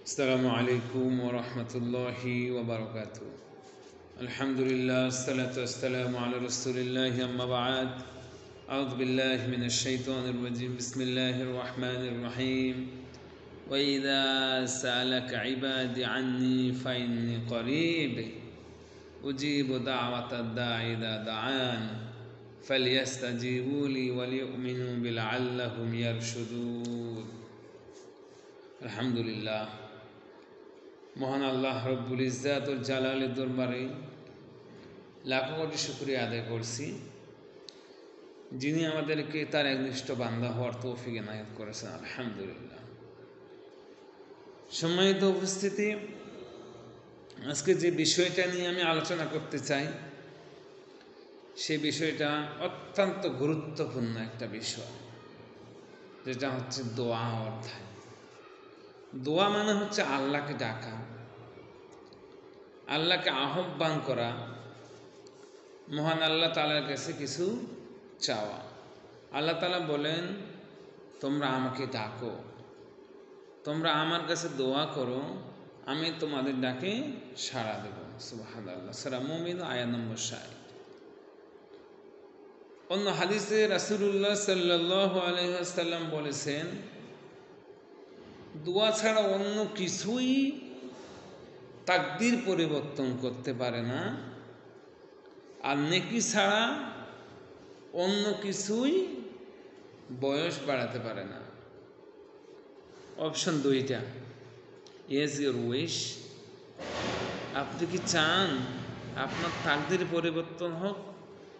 আসসালামু আলাইকুম ওয়া রাহমাতুল্লাহি ওয়া বারাকাতুহু। আলহামদুলিল্লাহ, আসসালাতু ওয়াসসালামু আলা রাসূলিল্লাহ, আম্মা বা'দ। আউযু বিল্লাহি মিনাশ শাইতানির রাজীম। বিসমিল্লাহির রাহমানির রহিম। ওয়া ইযা সা'আলাকা ইবাদি আন্নী ফাইন্নী করিব উজিবু দা'ওয়াতাদ দা'i ইযা দা'আন ফালইস্তাজিবু লি ওয়া লিউমিনু বি লা'আল্লাহুম ইয়ারশুদুন। আলহামদুলিল্লাহ, মহান আল্লাহ রব্বুল ইজ্জাত ওয়াল জালালের দরবারে লাখো কোটি শুকরিয়া আদায় করছি, যিনি আমাদেরকে তার একনিষ্ঠ বান্দা হওয়ার তৌফিক এনায়েত করেছেন। আলহামদুলিল্লাহ। সম্মানিত উপস্থিতি, আজকে যে বিষয়টা নিয়ে আমি আলোচনা করতে চাই, সে বিষয়টা অত্যন্ত গুরুত্বপূর্ণ একটা বিষয়, যেটা হচ্ছে দোয়া অধ্যায়। দোয়া মানে হচ্ছে আল্লাহকে ডাকা, আল্লাহকে আহ্বান করা, মহান আল্লাহ তাআলার কাছে কিছু চাওয়া। আল্লাহ তাআলা বলেন, তোমরা আমাকে ডাকো, তোমরা আমার কাছে দোয়া করো, আমি তোমাদের ডাকে সাড়া দেব। সুবহানাল্লাহ। সূরা মুমিন আয়াত নম্বর 60। অন্য হাদিসে রাসূলুল্লাহ সাল্লাল্লাহু আলাইহি ওয়াসাল্লাম বলেছেন, দোয়া ছাড়া অন্য কিছুই তাকদীর পরিবর্তন করতে পারে না, আর নেকি ছাড়া অন্য কিছুই বয়স বাড়াতে পারে না। অপশন দুইটা, ইজ ইউর উইশ। আপনি কি চান আপনার তাকদীর পরিবর্তন হোক?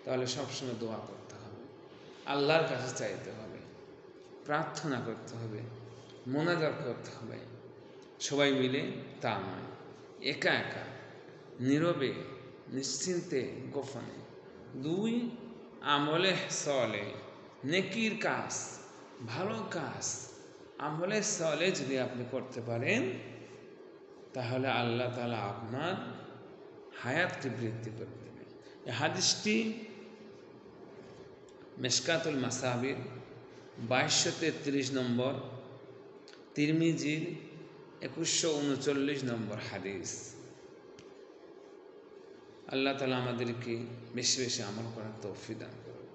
তাহলে সবসময় দোয়া করতে হবে, আল্লাহর কাছে চাইতে হবে, প্রার্থনা করতে হবে, মোনাজাত করতে হবে। সবাই মিলে তা নয়, একা একা, নীরবে, নিশ্চিন্তে, গোপনে। দুই, আমলে সলে, নেকির কাজ, ভালো কাজ, আমলে সলে যদি আপনি করতে পারেন, তাহলে আল্লাহ তাআলা আপনার হায়াতকে বৃদ্ধি করে দেবেন। এই হাদিসটি মিশকাতুল মাসাবির 2233 নম্বর, তিরমিজির 2139 নম্বর হাদিস। আল্লাহ তাআলা আমাদেরকে বেশি বেশি আমল করার তৌফিক দান করুন।